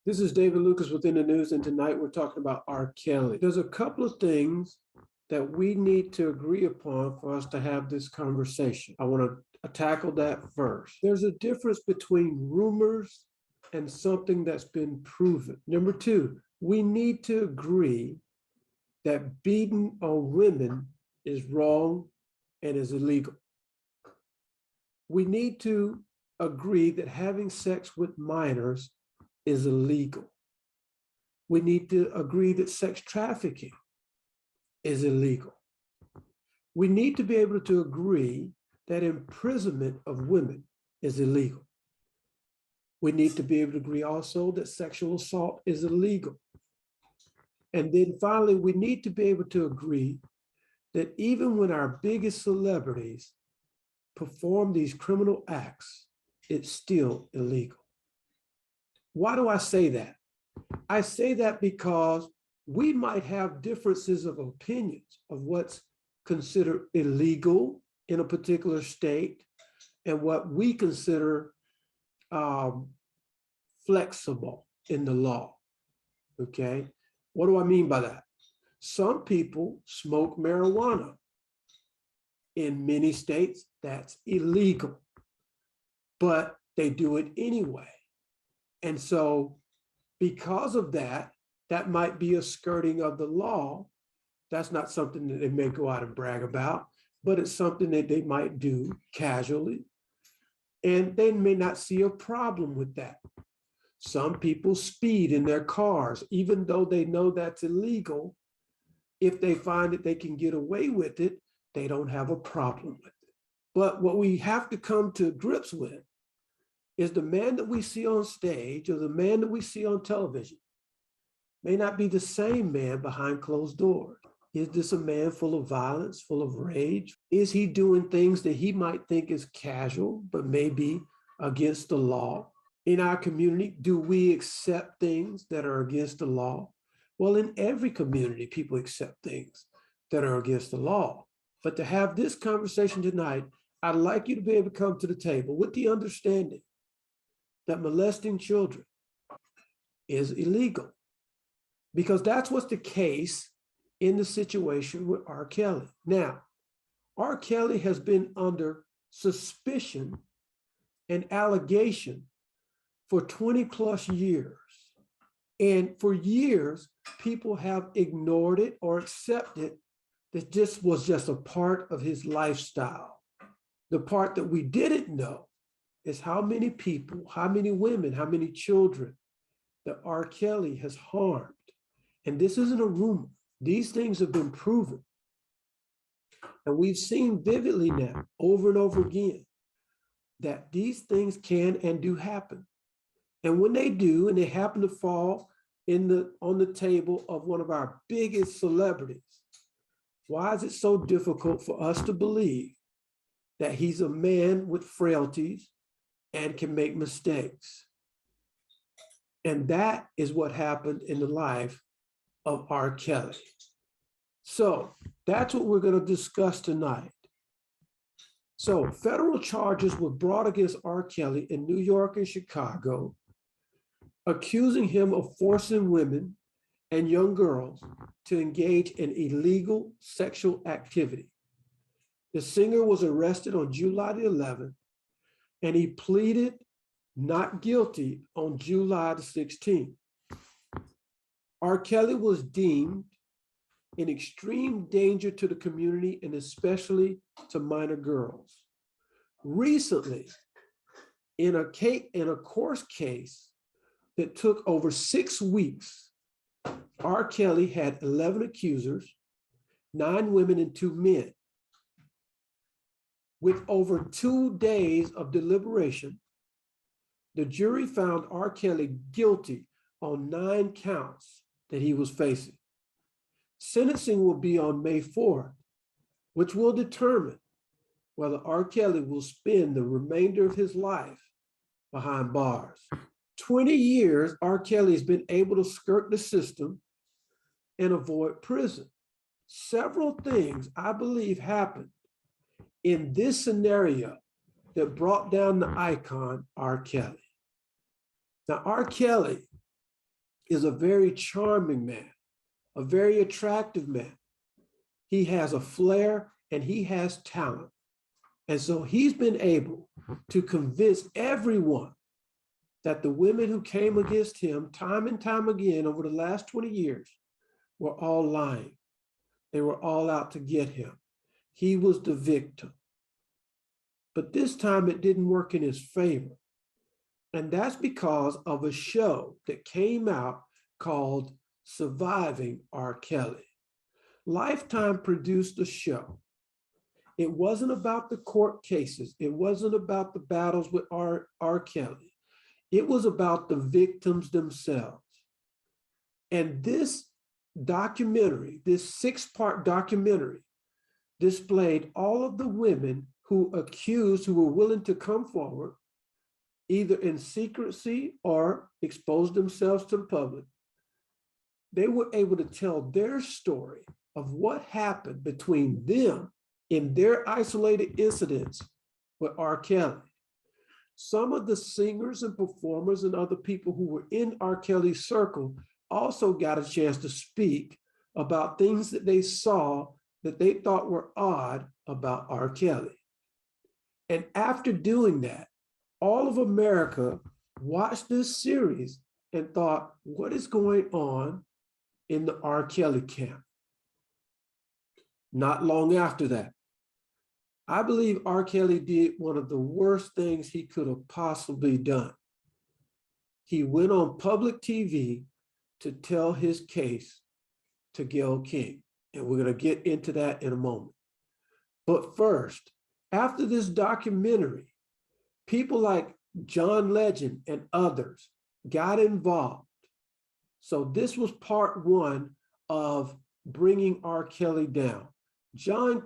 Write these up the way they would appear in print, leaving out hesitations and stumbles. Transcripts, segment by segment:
This is David Lucas within the news, and tonight we're talking about R. Kelly. There's a couple of things that we need to agree upon for us to have this conversation. I want to tackle that first. There's a difference between rumors and something that's been proven. Number two, we need to agree that beating on women is wrong and is illegal. We need to agree that having sex with minors is illegal. We need to agree that sex trafficking is illegal. We need to be able to agree that imprisonment of women is illegal. We need to be able to agree also that sexual assault is illegal. And then finally, we need to be able to agree that even when our biggest celebrities perform these criminal acts, it's still illegal. Why do I say that? I say that because we might have differences of opinions of what's considered illegal in a particular state and what we consider flexible in the law, okay? What do I mean by that? Some people smoke marijuana. In many states, that's illegal, but they do it anyway. And so because of that, that might be a skirting of the law. That's not something that they may go out and brag about, but it's something that they might do casually. And they may not see a problem with that. Some people speed in their cars, even though they know that's illegal. If they find that they can get away with it, they don't have a problem with it. But what we have to come to grips with is the man that we see on stage or the man that we see on television may not be the same man behind closed doors. Is this a man full of violence, full of rage? Is he doing things that he might think is casual, but maybe against the law? In our community, do we accept things that are against the law? Well, in every community, people accept things that are against the law. But to have this conversation tonight, I'd like you to be able to come to the table with the understanding that molesting children is illegal, because that's what's the case in the situation with R. Kelly. Now, R. Kelly has been under suspicion and allegation for 20 plus years. And for years, people have ignored it or accepted that this was just a part of his lifestyle. The part that we didn't know is how many people, how many women, how many children that R. Kelly has harmed. And this isn't a rumor. These things have been proven. And we've seen vividly now, over and over again, that these things can and do happen. And when they do, and they happen to fall on the table of one of our biggest celebrities, why is it so difficult for us to believe that he's a man with frailties and can make mistakes? And that is what happened in the life of R. Kelly. So that's what we're going to discuss tonight. So federal charges were brought against R. Kelly in New York and Chicago, accusing him of forcing women and young girls to engage in illegal sexual activity. The singer was arrested on July the 11th, and he pleaded not guilty on July the 16th. R. Kelly was deemed in extreme danger to the community and especially to minor girls. Recently, in a court case that took over 6 weeks, R. Kelly had 11 accusers, 9 women and 2 men. With over 2 days of deliberation, the jury found R. Kelly guilty on 9 counts that he was facing. Sentencing will be on May 4th, which will determine whether R. Kelly will spend the remainder of his life behind bars. 20 years, R. Kelly has been able to skirt the system and avoid prison. Several things, I believe, happened in this scenario that brought down the icon R. Kelly. Now, R. Kelly is a very charming man, a very attractive man. He has a flair and he has talent. And so he's been able to convince everyone that the women who came against him time and time again over the last 20 years were all lying. They were all out to get him. He was the victim. But this time it didn't work in his favor. And that's because of a show that came out called Surviving R. Kelly. Lifetime produced a show. It wasn't about the court cases. It wasn't about the battles with R. Kelly. It was about the victims themselves. And this documentary, this 6-part documentary, displayed all of the women who were willing to come forward, either in secrecy or expose themselves to the public. They were able to tell their story of what happened between them in their isolated incidents with R. Kelly. Some of the singers and performers and other people who were in R. Kelly's circle also got a chance to speak about things that they saw that they thought were odd about R. Kelly. And after doing that, all of America watched this series and thought, what is going on in the R. Kelly camp? Not long after that, I believe R. Kelly did one of the worst things he could have possibly done. He went on public TV to tell his case to Gayle King. And we're going to get into that in a moment. But first, after this documentary, people like John Legend and others got involved. So this was part one of bringing R. Kelly down. John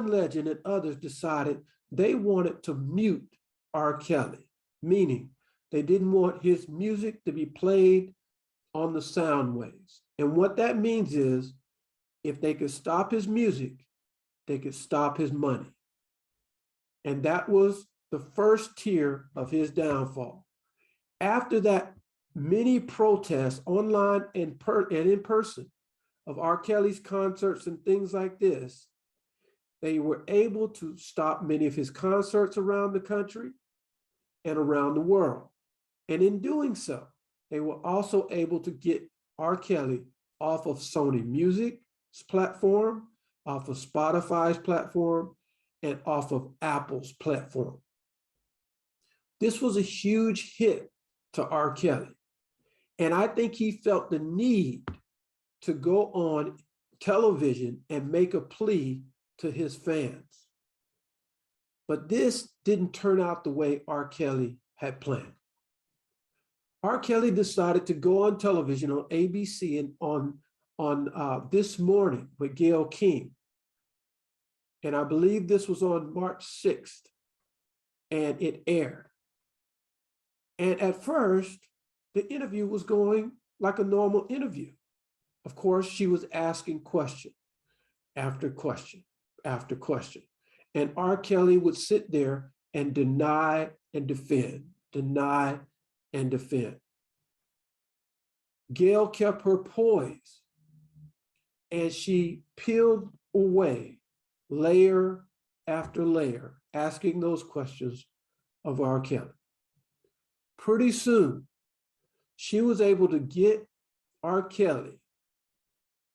Legend and others decided they wanted to mute R. Kelly, meaning they didn't want his music to be played on the sound waves. And what that means is, if they could stop his music, they could stop his money. And that was the first tier of his downfall. After that, many protests online and in person of R. Kelly's concerts and things like this, they were able to stop many of his concerts around the country and around the world. And in doing so, they were also able to get R. Kelly off of Sony Music's platform, off of Spotify's platform, and off of Apple's platform. This was a huge hit to R. Kelly. And I think he felt the need to go on television and make a plea to his fans. But this didn't turn out the way R. Kelly had planned. R. Kelly decided to go on television on ABC and on This Morning with Gayle King. And I believe this was on March 6th, and it aired. And at first, the interview was going like a normal interview. Of course, she was asking question after question after question. And R. Kelly would sit there and deny and defend, deny and defend. Gayle kept her poise, and she peeled away layer after layer, asking those questions of R. Kelly. Pretty soon, she was able to get R. Kelly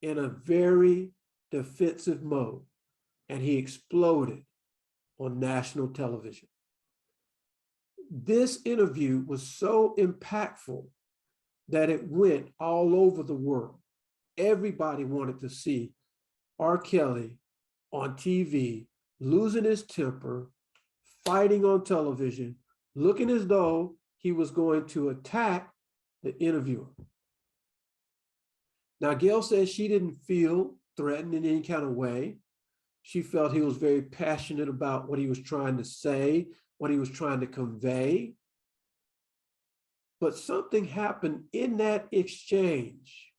in a very defensive mode, and he exploded on national television. This interview was so impactful that it went all over the world. Everybody wanted to see R. Kelly on TV, losing his temper, fighting on television, looking as though he was going to attack the interviewer. Now, Gayle says she didn't feel threatened in any kind of way. She felt he was very passionate about what he was trying to say, what he was trying to convey. But something happened in that exchange.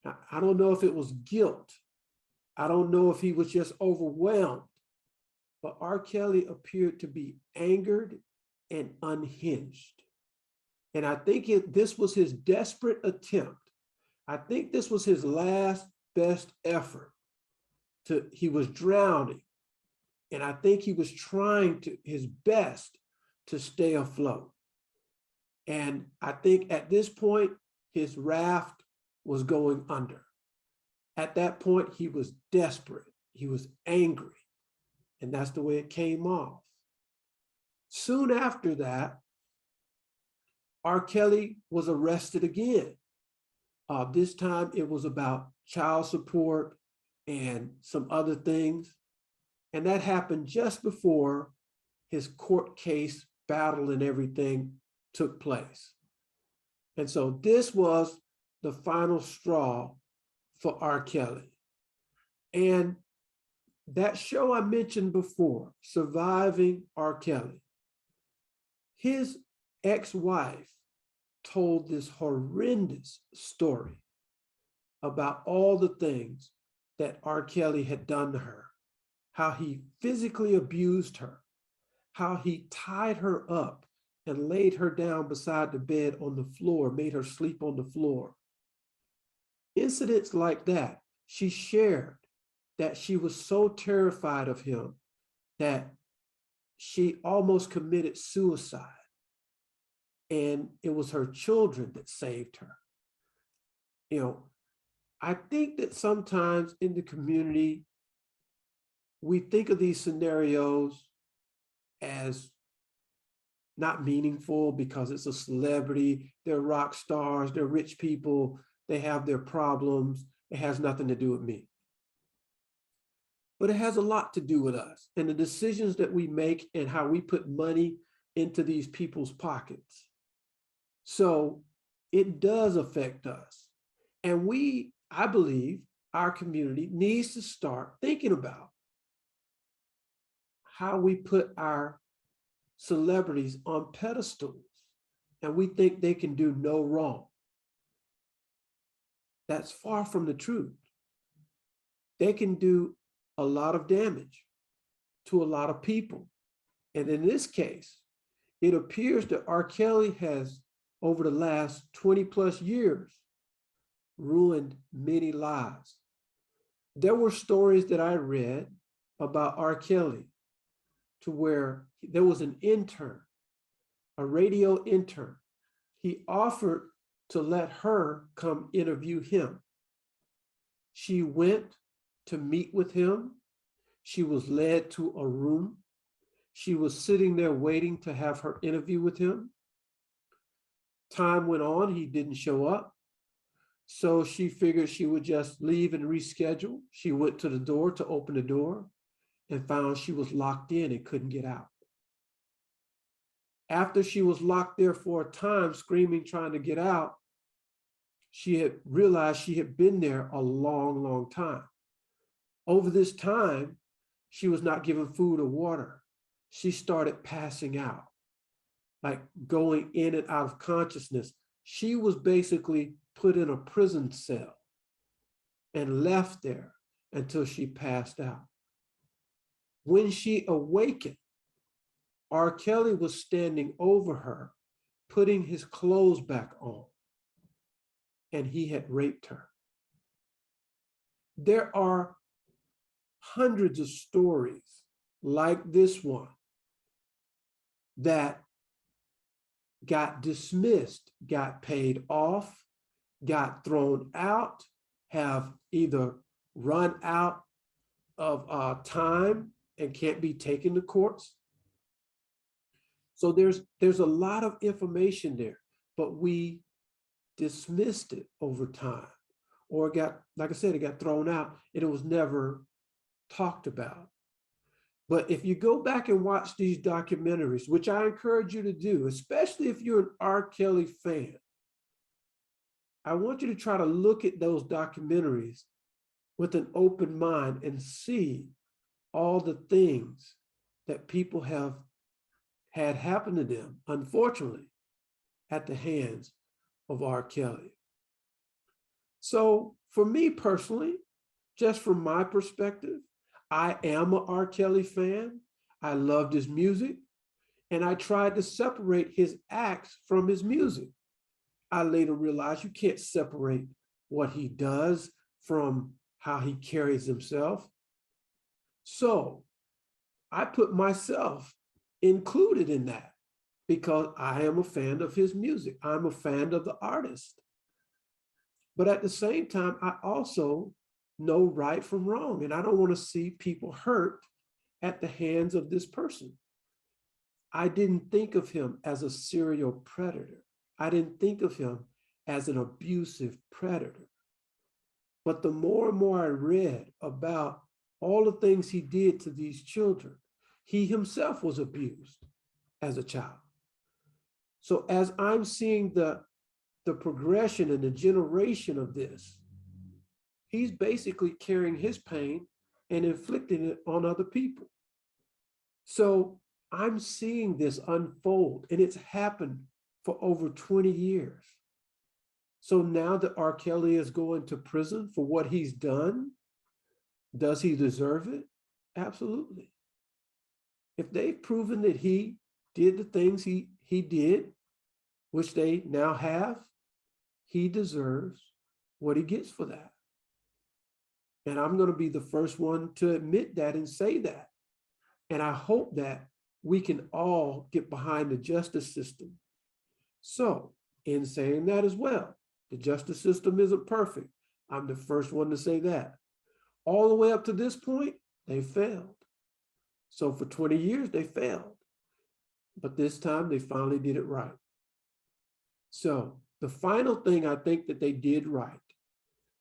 Now, I don't know if it was guilt. I don't know if he was just overwhelmed. But R. Kelly appeared to be angered and unhinged. And I think this was his desperate attempt. I think this was his last best effort. He was drowning. And I think he was trying his best to stay afloat. And I think at this point, his raft was going under. At that point, he was desperate. He was angry. And that's the way it came off. Soon after that, R. Kelly was arrested again. This time it was about child support and some other things. And that happened just before his court case battle and everything took place. And so this was the final straw for R. Kelly. And that show I mentioned before, Surviving R. Kelly, his ex-wife told this horrendous story about all the things that R. Kelly had done to her, how he physically abused her, how he tied her up and laid her down beside the bed on the floor, made her sleep on the floor. Incidents like that, she shared that she was so terrified of him that she almost committed suicide. And it was her children that saved her. You know, I think that sometimes in the community, we think of these scenarios as not meaningful because it's a celebrity, they're rock stars, they're rich people, they have their problems, it has nothing to do with me. But it has a lot to do with us and the decisions that we make and how we put money into these people's pockets. So it does affect us. And I believe our community needs to start thinking about how we put our celebrities on pedestals and we think they can do no wrong. That's far from the truth. They can do a lot of damage to a lot of people. And in this case, it appears that R. Kelly has, over the last 20 plus years, ruined many lives. There were stories that I read about R. Kelly to where there was an intern, a radio intern. He offered to let her come interview him. She went to meet with him. She was led to a room. She was sitting there waiting to have her interview with him. Time went on, he didn't show up. So she figured she would just leave and reschedule. She went to the door to open the door and found she was locked in and couldn't get out. After she was locked there for a time, screaming, trying to get out, she had realized she had been there a long, long time. Over this time, she was not given food or water. She started passing out, like going in and out of consciousness. She was basically put in a prison cell and left there until she passed out. When she awakened, R. Kelly was standing over her, putting his clothes back on, and he had raped her. There are hundreds of stories like this one that got dismissed, got paid off, got thrown out, have either run out of time and can't be taken to courts. So there's a lot of information there, but we dismissed it over time, or it got, like I said, it got thrown out and it was never talked about. But if you go back and watch these documentaries, which I encourage you to do, especially if you're an R. Kelly fan, I want you to try to look at those documentaries with an open mind and see all the things that people have had happen to them, unfortunately, at the hands of R. Kelly. So for me personally, just from my perspective, I am an R. Kelly fan. I loved his music. And I tried to separate his acts from his music. I later realized you can't separate what he does from how he carries himself. So I put myself included in that because I am a fan of his music. I'm a fan of the artist. But at the same time, I also know right from wrong. And I don't want to see people hurt at the hands of this person. I didn't think of him as a serial predator. I didn't think of him as an abusive predator. But the more and more I read about all the things he did to these children, he himself was abused as a child. So as I'm seeing the progression and the generation of this, he's basically carrying his pain and inflicting it on other people. So I'm seeing this unfold, and it's happened for over 20 years. So now that R. Kelly is going to prison for what he's done, does he deserve it? Absolutely. If they've proven that he did the things he did, which they now have, he deserves what he gets for that. And I'm going to be the first one to admit that and say that. And I hope that we can all get behind the justice system. So in saying that as well, the justice system isn't perfect. I'm the first one to say that. All the way up to this point, they failed. So for 20 years, they failed. But this time, they finally did it right. So the final thing I think that they did right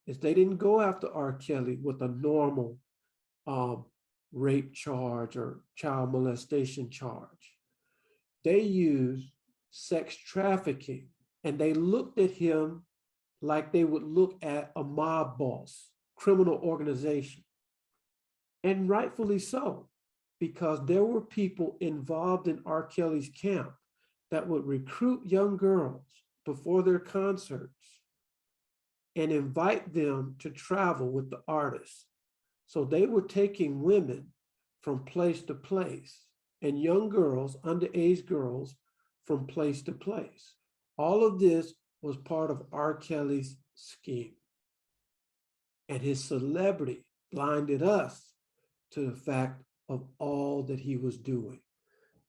is they didn't go after R. Kelly with a normal rape charge or child molestation charge. They used sex trafficking, and they looked at him like they would look at a mob boss, criminal organization. And rightfully so, because there were people involved in R. Kelly's camp that would recruit young girls before their concerts and invite them to travel with the artists. So they were taking women from place to place and young girls, underage girls, from place to place. All of this was part of R. Kelly's scheme. And his celebrity blinded us to the fact of all that he was doing.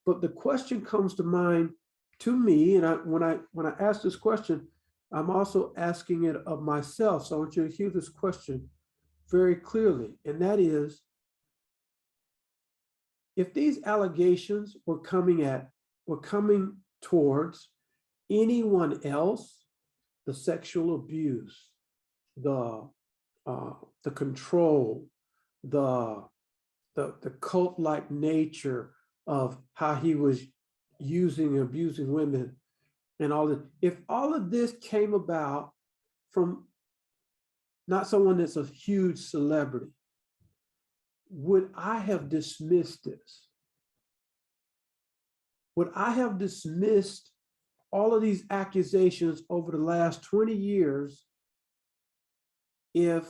But the question comes to mind to me, and when I ask this question, I'm also asking it of myself. So I want you to hear this question very clearly, and that is, if these allegations were coming towards anyone else, the sexual abuse, the control, the cult-like nature of how he was using and abusing women and all that, if all of this came about from not someone that's a huge celebrity, would I have dismissed this? Would I have dismissed all of these accusations over the last 20 years if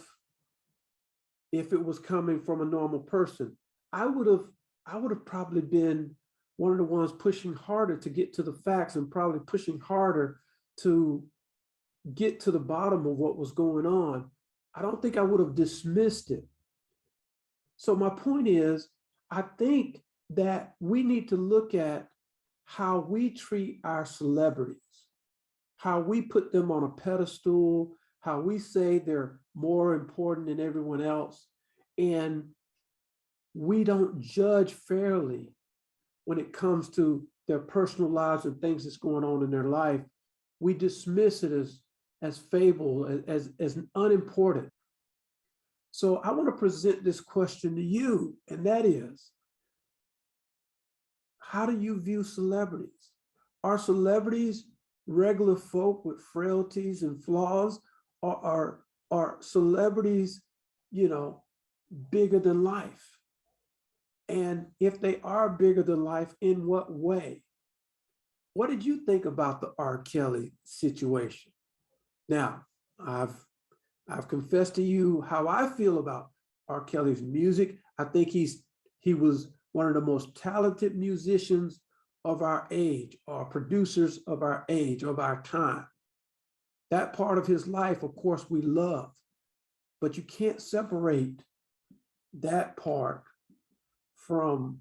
it was coming from a normal person? I would have probably been one of the ones pushing harder to get to the facts and probably pushing harder to get to the bottom of what was going on. I don't think I would have dismissed it. So my point is, I think that we need to look at how we treat our celebrities, how we put them on a pedestal, how we say they're more important than everyone else. And we don't judge fairly when it comes to their personal lives and things that's going on in their life. We dismiss it as fable, as unimportant. So I want to present this question to you, and that is, how do you view celebrities? Are celebrities regular folk with frailties and flaws, or are celebrities, bigger than life? And if they are bigger than life, in what way? What did you think about the R. Kelly situation? Now, I've confessed to you how I feel about R. Kelly's music. I think he was one of the most talented musicians of our age, or producers of our age, of our time. That part of his life, of course, we love, but you can't separate that part from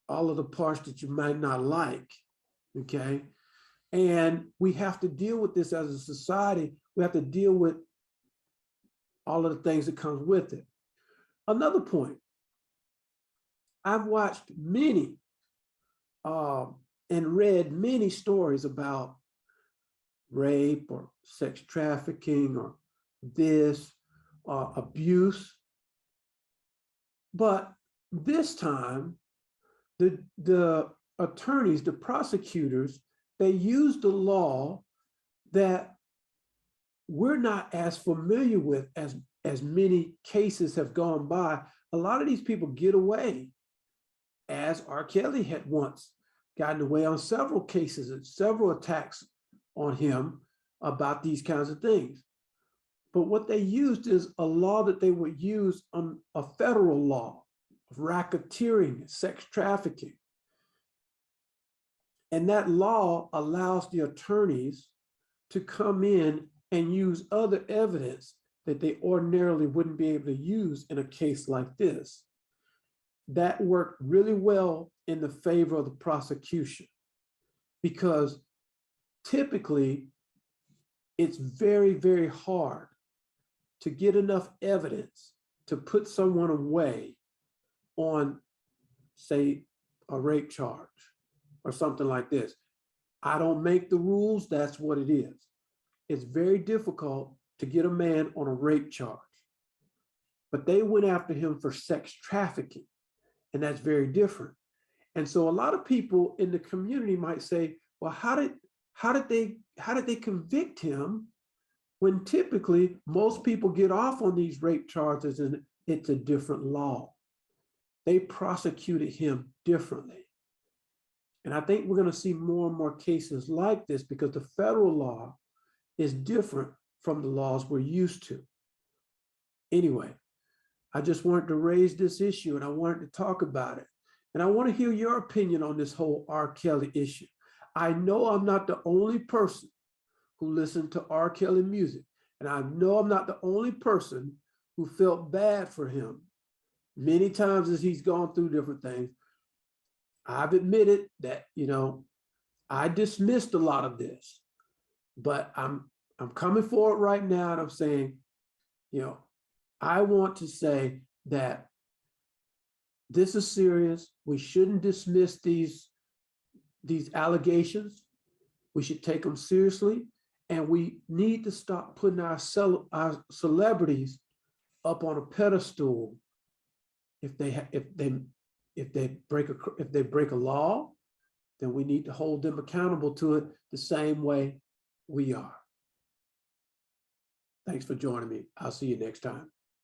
all of the parts that you might not like, okay? And we have to deal with this as a society. We have to deal with all of the things that comes with it. Another point, I've watched many and read many stories about rape or sex trafficking or this abuse. But this time, the attorneys, the prosecutors, they used the law that we're not as familiar with as many cases have gone by. A lot of these people get away, as R. Kelly had once gotten away on several cases and several attacks on him about these kinds of things. But what they used is a law that they would use on a federal law of racketeering, sex trafficking. And that law allows the attorneys to come in and use other evidence that they ordinarily wouldn't be able to use in a case like this. That worked really well in the favor of the prosecution, because typically it's very, very hard to get enough evidence to put someone away on, say, a rape charge or something like this. I don't make the rules, that's what it is. It's very difficult to get a man on a rape charge, but they went after him for sex trafficking, and that's very different. And so a lot of people in the community might say, well, how did they convict him when typically most people get off on these rape charges and it's a different law? They prosecuted him differently. And I think we're going to see more and more cases like this because the federal law is different from the laws we're used to. Anyway, I just wanted to raise this issue and I wanted to talk about it. And I want to hear your opinion on this whole R. Kelly issue. I know I'm not the only person who listened to R. Kelly music. And I know I'm not the only person who felt bad for him many times as he's gone through different things. I've admitted that, I dismissed a lot of this, but I'm coming forward right now and I'm saying, I want to say that this is serious. We shouldn't dismiss these allegations. We should take them seriously, and we need to stop putting our celebrities up on a pedestal. If they break a law, then we need to hold them accountable to it the same way we are. Thanks for joining me. I'll see you next time.